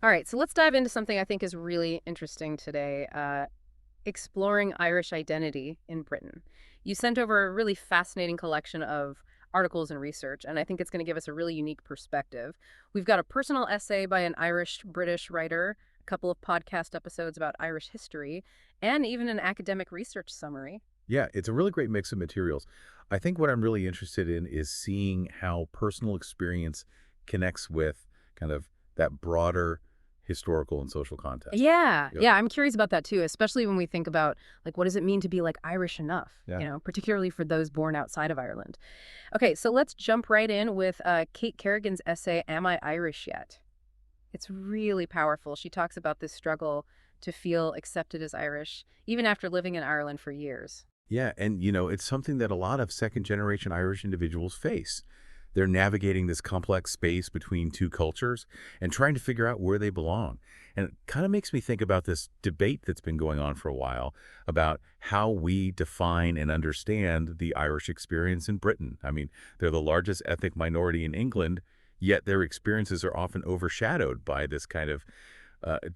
All right, so let's dive into something I think is really interesting today, exploring Irish identity in Britain. You sent over a really fascinating collection of articles and research, and I think it's going to give us a really unique perspective. We've got a personal essay by an Irish-British writer, a couple of podcast episodes about Irish history, and even an academic research summary. Yeah, it's a really great mix of materials. I think what I'm really interested in is seeing how personal experience connects with kind of that broader historical and social context. Yeah, Yep. yeah, I'm curious about that too, especially when we think about like what does it mean to be like Irish enough, Yeah. particularly for those born outside of Ireland. Okay, so let's jump right in with Kate Kerrigan's essay, Am I Irish Yet? It's really powerful. She talks about this struggle to feel accepted as Irish, even after living in Ireland for years. Yeah, and it's something that a lot of second generation Irish individuals face. They're navigating this complex space between two cultures and trying to figure out where they belong. And it kind of makes me think about this debate that's been going on for a while about how we define and understand the Irish experience in Britain. I mean, they're the largest ethnic minority in England, yet their experiences are often overshadowed by this kind of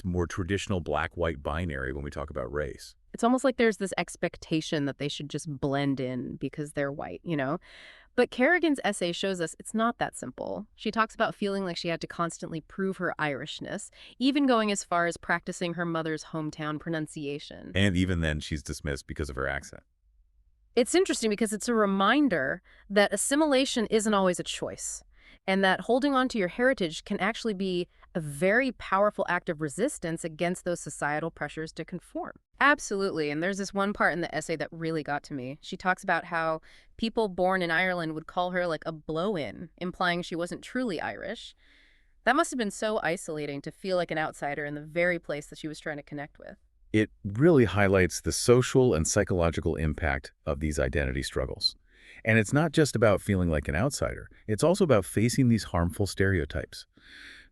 more traditional black-white binary when we talk about race. It's almost like there's this expectation that they should just blend in because they're white. But Kerrigan's essay shows us it's not that simple. She talks about feeling like she had to constantly prove her Irishness, even going as far as practicing her mother's hometown pronunciation. And even then, she's dismissed because of her accent. It's interesting because it's a reminder that assimilation isn't always a choice, and that holding on to your heritage can actually be a very powerful act of resistance against those societal pressures to conform. Absolutely. And there's this one part in the essay that really got to me. She talks about how people born in Ireland would call her like a blow in, implying she wasn't truly Irish. That must have been so isolating to feel like an outsider in the very place that she was trying to connect with. It really highlights the social and psychological impact of these identity struggles. And it's not just about feeling like an outsider. It's also about facing these harmful stereotypes.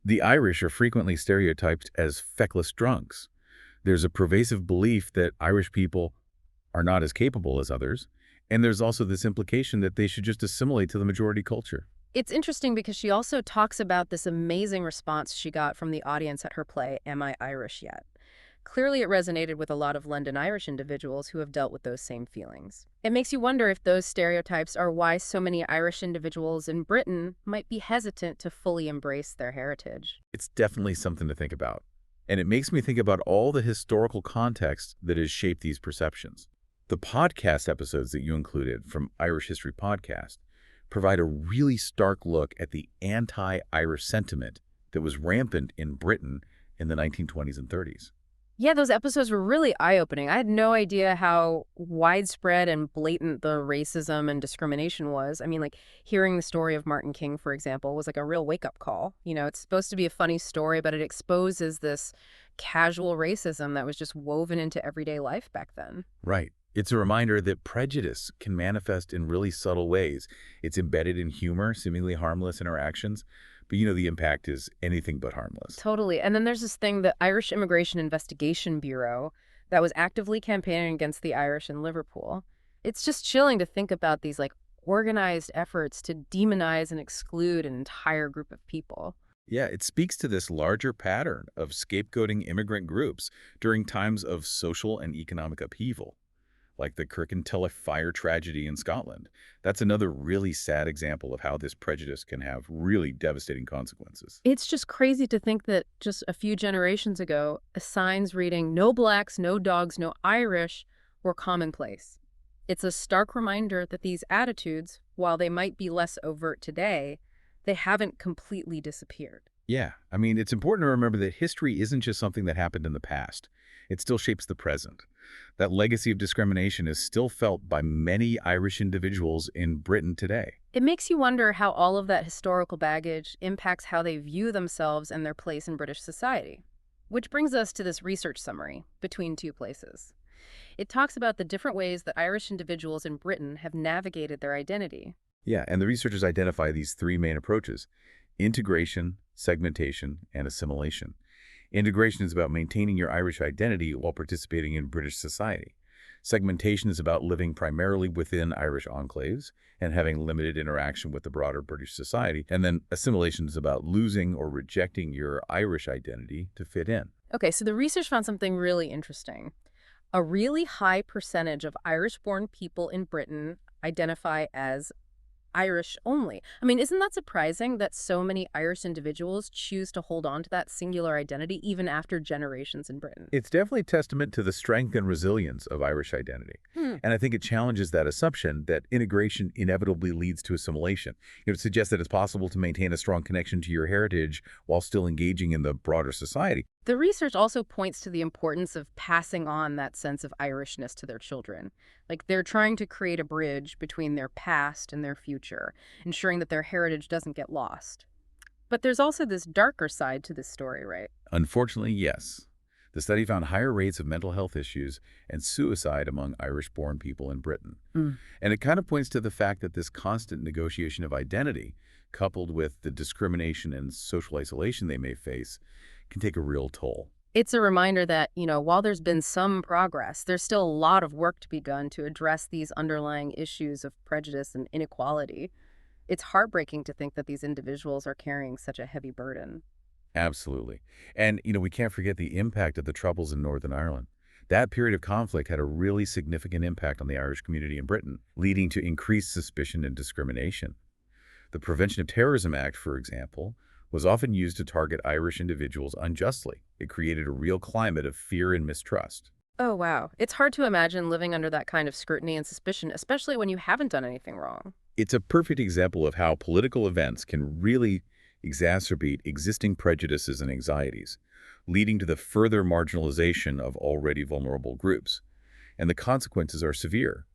The Irish are frequently stereotyped as feckless drunks. There's a pervasive belief that Irish people are not as capable as others, and there's also this implication that they should just assimilate to the majority culture. It's interesting because she also talks about this amazing response she got from the audience at her play, Am I Irish Yet? Clearly, it resonated with a lot of London Irish individuals who have dealt with those same feelings. It makes you wonder if those stereotypes are why so many Irish individuals in Britain might be hesitant to fully embrace their heritage. It's definitely something to think about. And it makes me think about all the historical context that has shaped these perceptions. The podcast episodes that you included from Irish History Podcast provide a really stark look at the anti-Irish sentiment that was rampant in Britain in the 1920s and 30s. Yeah, those episodes were really eye-opening. I had no idea how widespread and blatant the racism and discrimination was. I mean, like, hearing the story of Martin King, for example, was like a real wake-up call. It's supposed to be a funny story, but it exposes this casual racism that was just woven into everyday life back then. Right. It's a reminder that prejudice can manifest in really subtle ways. It's embedded in humor, seemingly harmless interactions, but the impact is anything but harmless. Totally. And then there's this thing, the Irish Immigration Investigation Bureau, that was actively campaigning against the Irish in Liverpool. It's just chilling to think about these like organized efforts to demonize and exclude an entire group of people. Yeah, it speaks to this larger pattern of scapegoating immigrant groups during times of social and economic upheaval, like the Kerrigan fire tragedy in Scotland. That's another really sad example of how this prejudice can have really devastating consequences. It's just crazy to think that just a few generations ago, signs reading "No blacks, no dogs, no Irish" were commonplace. It's a stark reminder that these attitudes, while they might be less overt today, they haven't completely disappeared. Yeah, I mean, it's important to remember that history isn't just something that happened in the past. It still shapes the present. That legacy of discrimination is still felt by many Irish individuals in Britain today. It makes you wonder how all of that historical baggage impacts how they view themselves and their place in British society. Which brings us to this research summary, Between Two Places. It talks about the different ways that Irish individuals in Britain have navigated their identity. Yeah, and the researchers identify these three main approaches: integration, segmentation, and assimilation. Integration is about maintaining your Irish identity while participating in British society. Segmentation is about living primarily within Irish enclaves and having limited interaction with the broader British society. And then assimilation is about losing or rejecting your Irish identity to fit in. Okay, so the research found something really interesting. A really high percentage of Irish-born people in Britain identify as Irish only. I mean, isn't that surprising that so many Irish individuals choose to hold on to that singular identity even after generations in Britain? It's definitely a testament to the strength and resilience of Irish identity. Hmm. And I think it challenges that assumption that integration inevitably leads to assimilation. It suggests that it's possible to maintain a strong connection to your heritage while still engaging in the broader society. The research also points to the importance of passing on that sense of Irishness to their children. Like they're trying to create a bridge between their past and their future, ensuring that their heritage doesn't get lost. But there's also this darker side to this story, right? Unfortunately, yes. The study found higher rates of mental health issues and suicide among Irish-born people in Britain. Mm. And it kind of points to the fact that this constant negotiation of identity, coupled with the discrimination and social isolation they may face, can take a real toll. It's a reminder that, while there's been some progress, there's still a lot of work to be done to address these underlying issues of prejudice and inequality. It's heartbreaking to think that these individuals are carrying such a heavy burden. Absolutely. And, we can't forget the impact of the Troubles in Northern Ireland. That period of conflict had a really significant impact on the Irish community in Britain, leading to increased suspicion and discrimination. The Prevention of Terrorism Act, for example, was often used to target Irish individuals unjustly. It created a real climate of fear and mistrust. Oh, wow. It's hard to imagine living under that kind of scrutiny and suspicion, especially when you haven't done anything wrong. It's a perfect example of how political events can really exacerbate existing prejudices and anxieties, leading to the further marginalization of already vulnerable groups. And the consequences are severe.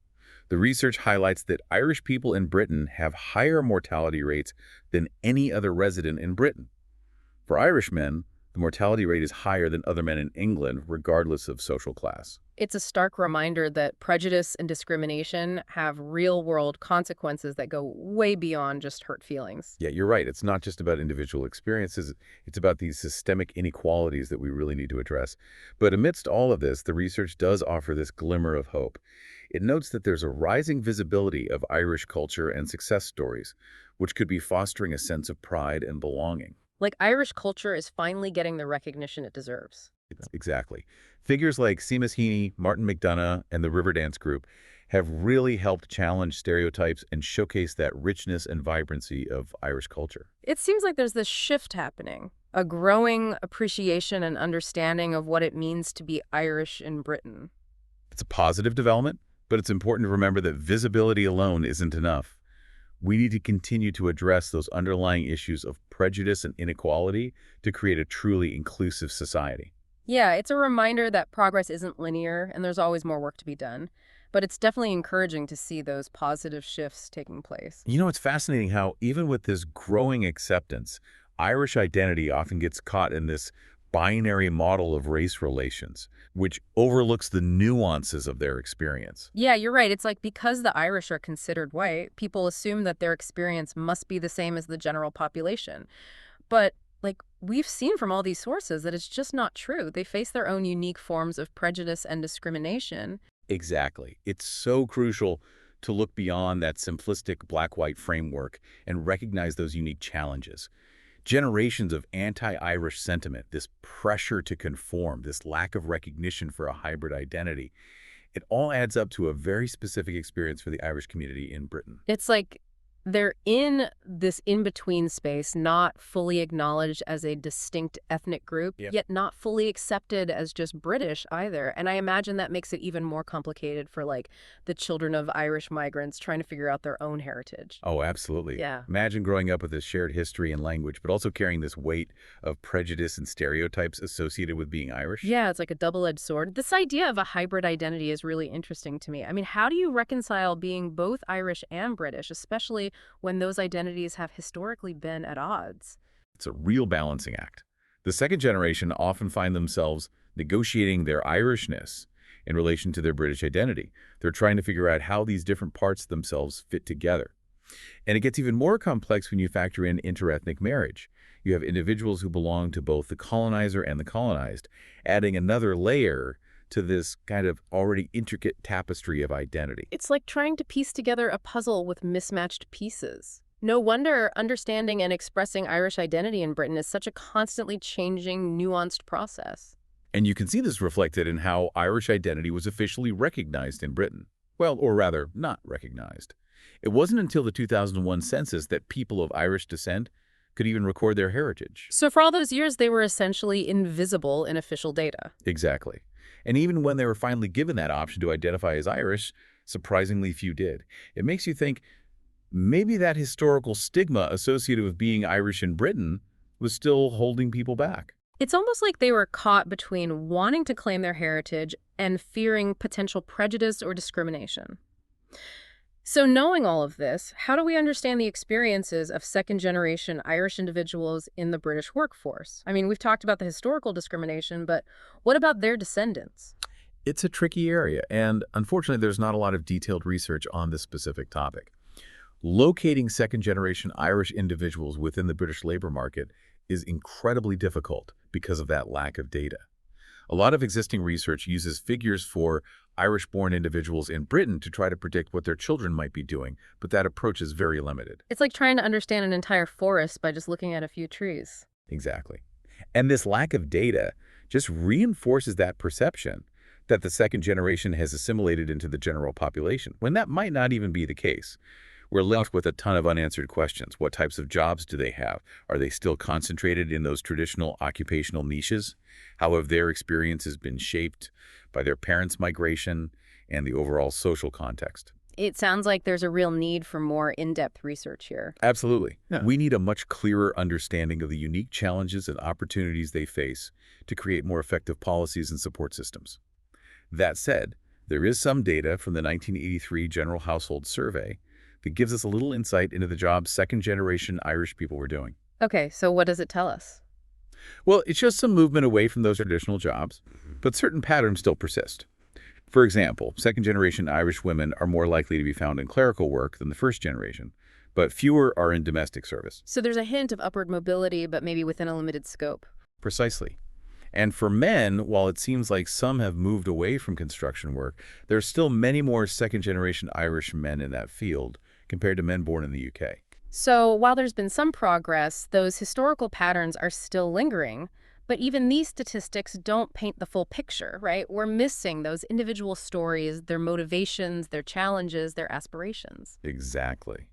The research highlights that Irish people in Britain have higher mortality rates than any other resident in Britain. For Irish men, the mortality rate is higher than other men in England, regardless of social class. It's a stark reminder that prejudice and discrimination have real-world consequences that go way beyond just hurt feelings. Yeah, you're right. It's not just about individual experiences. It's about these systemic inequalities that we really need to address. But amidst all of this, the research does offer this glimmer of hope. It notes that there's a rising visibility of Irish culture and success stories, which could be fostering a sense of pride and belonging. Like Irish culture is finally getting the recognition it deserves. Exactly. Figures like Seamus Heaney, Martin McDonough, and the Riverdance Group have really helped challenge stereotypes and showcase that richness and vibrancy of Irish culture. It seems like there's this shift happening, a growing appreciation and understanding of what it means to be Irish in Britain. It's a positive development, but it's important to remember that visibility alone isn't enough. We need to continue to address those underlying issues of prejudice and inequality to create a truly inclusive society. Yeah, it's a reminder that progress isn't linear and there's always more work to be done. But it's definitely encouraging to see those positive shifts taking place. It's fascinating how even with this growing acceptance, Irish identity often gets caught in this binary model of race relations, which overlooks the nuances of their experience. Yeah, you're right. It's like because the Irish are considered white, people assume that their experience must be the same as the general population. But we've seen from all these sources that it's just not true. They face their own unique forms of prejudice and discrimination. Exactly. It's so crucial to look beyond that simplistic black-white framework and recognize those unique challenges. Generations of anti-Irish sentiment, this pressure to conform, this lack of recognition for a hybrid identity, it all adds up to a very specific experience for the Irish community in Britain. It's like they're in this in-between space, not fully acknowledged as a distinct ethnic group, Yep. yet not fully accepted as just British either. And I imagine that makes it even more complicated for the children of Irish migrants trying to figure out their own heritage. Oh, absolutely. Yeah. Imagine growing up with this shared history and language, but also carrying this weight of prejudice and stereotypes associated with being Irish. Yeah, it's like a double-edged sword. This idea of a hybrid identity is really interesting to me. I mean, how do you reconcile being both Irish and British, especially when those identities have historically been at odds? It's a real balancing act. The second generation often find themselves negotiating their Irishness in relation to their British identity. They're trying to figure out how these different parts of themselves fit together. And it gets even more complex when you factor in interethnic marriage. You have individuals who belong to both the colonizer and the colonized, adding another layer to this kind of already intricate tapestry of identity. It's like trying to piece together a puzzle with mismatched pieces. No wonder understanding and expressing Irish identity in Britain is such a constantly changing, nuanced process. And you can see this reflected in how Irish identity was officially recognized in Britain. Well, or rather, not recognized. It wasn't until the 2001 census that people of Irish descent could even record their heritage. So for all those years, they were essentially invisible in official data. Exactly. And even when they were finally given that option to identify as Irish, surprisingly few did. It makes you think maybe that historical stigma associated with being Irish in Britain was still holding people back. It's almost like they were caught between wanting to claim their heritage and fearing potential prejudice or discrimination. So knowing all of this, how do we understand the experiences of second-generation Irish individuals in the British workforce? I mean, we've talked about the historical discrimination, but what about their descendants? It's a tricky area, and unfortunately, there's not a lot of detailed research on this specific topic. Locating second-generation Irish individuals within the British labor market is incredibly difficult because of that lack of data. A lot of existing research uses figures for Irish-born individuals in Britain to try to predict what their children might be doing, but that approach is very limited. It's like trying to understand an entire forest by just looking at a few trees. Exactly. And this lack of data just reinforces that perception that the second generation has assimilated into the general population, when that might not even be the case. We're left with a ton of unanswered questions. What types of jobs do they have? Are they still concentrated in those traditional occupational niches? How have their experiences been shaped by their parents' migration and the overall social context? It sounds like there's a real need for more in-depth research here. Absolutely. Yeah. We need a much clearer understanding of the unique challenges and opportunities they face to create more effective policies and support systems. That said, there is some data from the 1983 General Household Survey that gives us a little insight into the jobs second-generation Irish people were doing. Okay, so what does it tell us? Well, it shows some movement away from those traditional jobs, but certain patterns still persist. For example, second-generation Irish women are more likely to be found in clerical work than the first generation, but fewer are in domestic service. So there's a hint of upward mobility, but maybe within a limited scope. Precisely. And for men, while it seems like some have moved away from construction work, there are still many more second-generation Irish men in that field compared to men born in the UK. So while there's been some progress, those historical patterns are still lingering. But even these statistics don't paint the full picture, right? We're missing those individual stories, their motivations, their challenges, their aspirations. Exactly.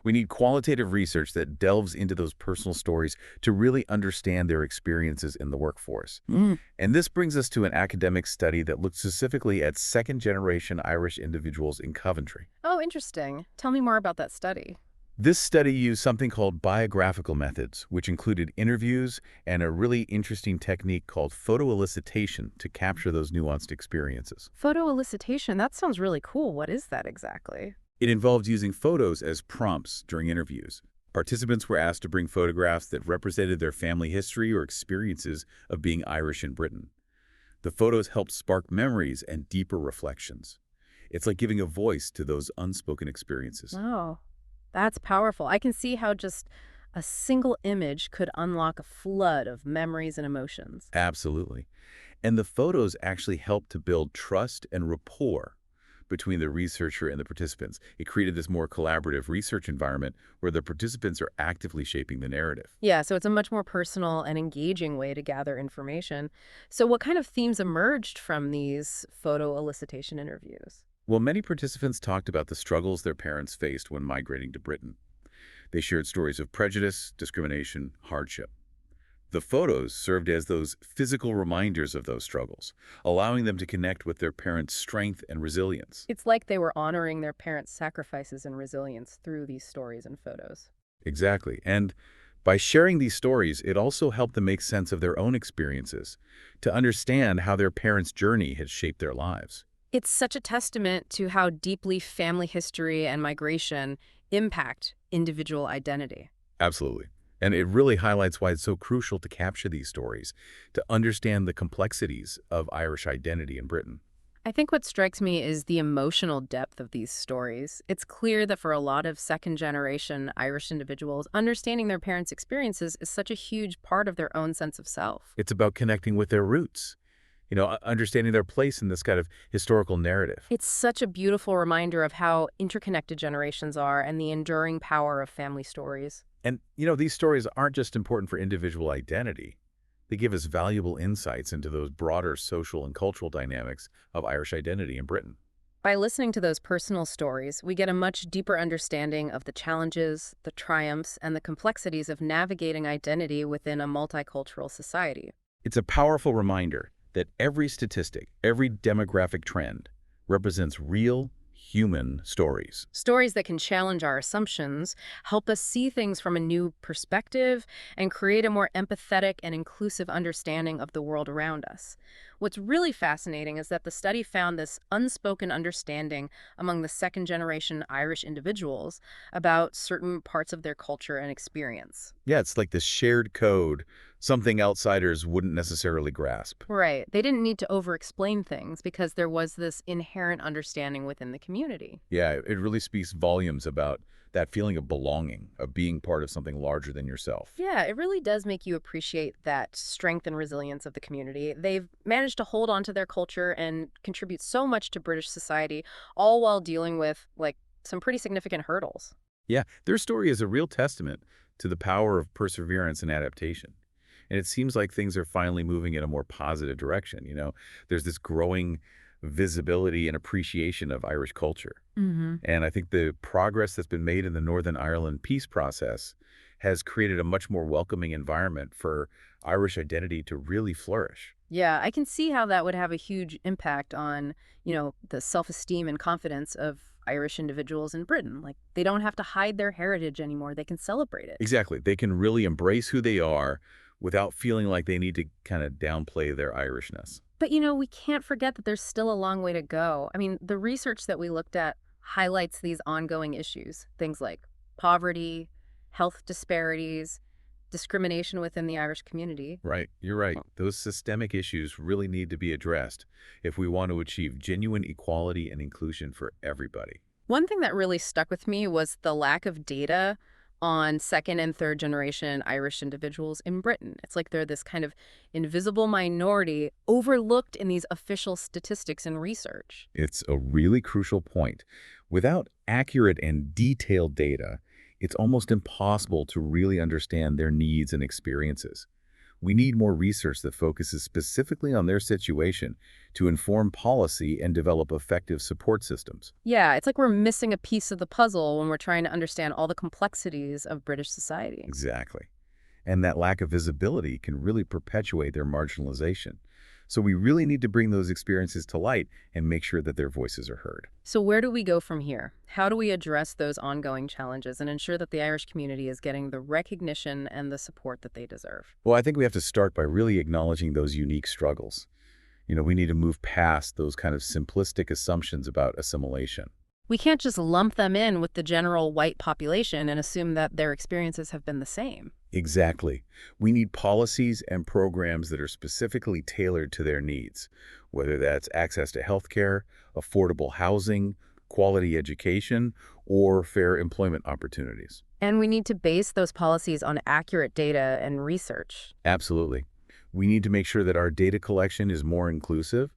We need qualitative research that delves into those personal stories to really understand their experiences in the workforce. And this brings us to an academic study that looked specifically at second-generation Irish individuals in Coventry. Oh, interesting. Tell me more about that study. This study used something called biographical methods, which included interviews and a really interesting technique called photoelicitation to capture those nuanced experiences. Photoelicitation, that sounds really cool. What is that exactly? It involved using photos as prompts during interviews. Participants were asked to bring photographs that represented their family history or experiences of being Irish in Britain. The photos helped spark memories and deeper reflections. It's like giving a voice to those unspoken experiences. Oh, that's powerful. I can see how just a single image could unlock a flood of memories and emotions. Absolutely. And the photos actually helped to build trust and rapport between the researcher and the participants. It created this more collaborative research environment where the participants are actively shaping the narrative. Yeah, so it's a much more personal and engaging way to gather information. So what kind of themes emerged from these photo elicitation interviews? Well, many participants talked about the struggles their parents faced when migrating to Britain. They shared stories of prejudice, discrimination, hardship. The photos served as those physical reminders of those struggles, allowing them to connect with their parents' strength and resilience. It's like they were honoring their parents' sacrifices and resilience through these stories and photos. Exactly. And by sharing these stories, it also helped them make sense of their own experiences, to understand how their parents' journey had shaped their lives. It's such a testament to how deeply family history and migration impact individual identity. Absolutely. And it really highlights why it's so crucial to capture these stories, to understand the complexities of Irish identity in Britain. I think what strikes me is the emotional depth of these stories. It's clear that for a lot of second-generation Irish individuals, understanding their parents' experiences is such a huge part of their own sense of self. It's about connecting with their roots, understanding their place in this kind of historical narrative. It's such a beautiful reminder of how interconnected generations are and the enduring power of family stories. And, these stories aren't just important for individual identity. They give us valuable insights into those broader social and cultural dynamics of Irish identity in Britain. By listening to those personal stories, we get a much deeper understanding of the challenges, the triumphs, and the complexities of navigating identity within a multicultural society. It's a powerful reminder that every statistic, every demographic trend represents real human stories. Stories that can challenge our assumptions, help us see things from a new perspective, and create a more empathetic and inclusive understanding of the world around us. What's really fascinating is that the study found this unspoken understanding among the second-generation Irish individuals about certain parts of their culture and experience. Yeah, it's like this shared code, something outsiders wouldn't necessarily grasp. Right. They didn't need to over-explain things because there was this inherent understanding within the community. Yeah, it really speaks volumes about that feeling of belonging, of being part of something larger than yourself. Yeah, it really does make you appreciate that strength and resilience of the community. They've managed to hold on to their culture and contribute so much to British society, all while dealing with, like, some pretty significant hurdles. Yeah, their story is a real testament to the power of perseverance and adaptation. And it seems like things are finally moving in a more positive direction. There's this growing visibility and appreciation of Irish culture. Hmm. And I think the progress that's been made in the Northern Ireland peace process has created a much more welcoming environment for Irish identity to really flourish. Yeah, I can see how that would have a huge impact on, the self-esteem and confidence of Irish individuals in Britain. Like, they don't have to hide their heritage anymore. They can celebrate it. Exactly. They can really embrace who they are without feeling like they need to kind of downplay their Irishness. But, we can't forget that there's still a long way to go. I mean, the research that we looked at highlights these ongoing issues, things like poverty, health disparities, discrimination within the Irish community. Right. You're right. Those systemic issues really need to be addressed if we want to achieve genuine equality and inclusion for everybody. One thing that really stuck with me was the lack of data on second and third generation Irish individuals in Britain. It's like they're this kind of invisible minority overlooked in these official statistics and research. It's a really crucial point. Without accurate and detailed data, it's almost impossible to really understand their needs and experiences. We need more research that focuses specifically on their situation to inform policy and develop effective support systems. Yeah, it's like we're missing a piece of the puzzle when we're trying to understand all the complexities of British society. Exactly. And that lack of visibility can really perpetuate their marginalization. So we really need to bring those experiences to light and make sure that their voices are heard. So where do we go from here? How do we address those ongoing challenges and ensure that the Irish community is getting the recognition and the support that they deserve? Well, I think we have to start by really acknowledging those unique struggles. We need to move past those kind of simplistic assumptions about assimilation. We can't just lump them in with the general white population and assume that their experiences have been the same. Exactly. We need policies and programs that are specifically tailored to their needs, whether that's access to healthcare, affordable housing, quality education, or fair employment opportunities. And we need to base those policies on accurate data and research. Absolutely. We need to make sure that our data collection is more inclusive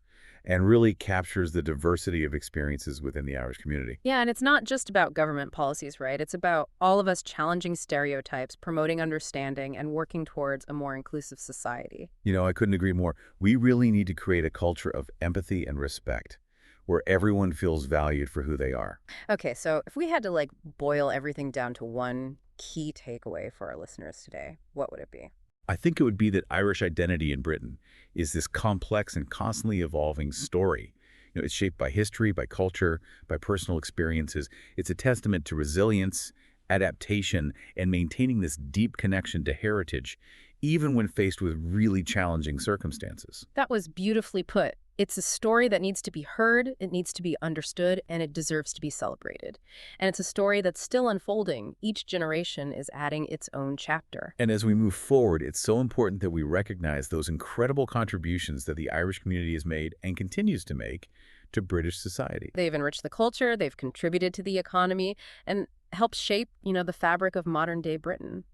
and really captures the diversity of experiences within the Irish community. Yeah, and it's not just about government policies, right? It's about all of us challenging stereotypes, promoting understanding, and working towards a more inclusive society. I couldn't agree more. We really need to create a culture of empathy and respect where everyone feels valued for who they are. Okay, so if we had to, like, boil everything down to one key takeaway for our listeners today, what would it be? I think it would be that Irish identity in Britain is this complex and constantly evolving story. It's shaped by history, by culture, by personal experiences. It's a testament to resilience, adaptation, and maintaining this deep connection to heritage, even when faced with really challenging circumstances. That was beautifully put. It's a story that needs to be heard, it needs to be understood, and it deserves to be celebrated. And it's a story that's still unfolding. Each generation is adding its own chapter. And as we move forward, it's so important that we recognize those incredible contributions that the Irish community has made and continues to make to British society. They've enriched the culture, they've contributed to the economy, and helped shape, the fabric of modern-day Britain.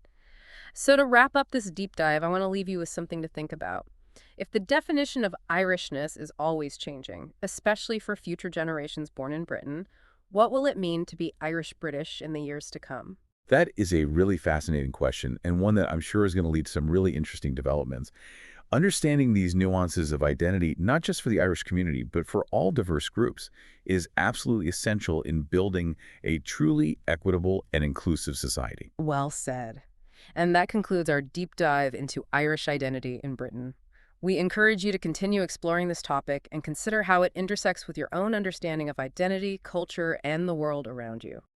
So to wrap up this deep dive, I want to leave you with something to think about. If the definition of Irishness is always changing, especially for future generations born in Britain, what will it mean to be Irish-British in the years to come? That is a really fascinating question, and one that I'm sure is going to lead to some really interesting developments. Understanding these nuances of identity, not just for the Irish community, but for all diverse groups, is absolutely essential in building a truly equitable and inclusive society. Well said. And that concludes our deep dive into Irish identity in Britain. We encourage you to continue exploring this topic and consider how it intersects with your own understanding of identity, culture, and the world around you.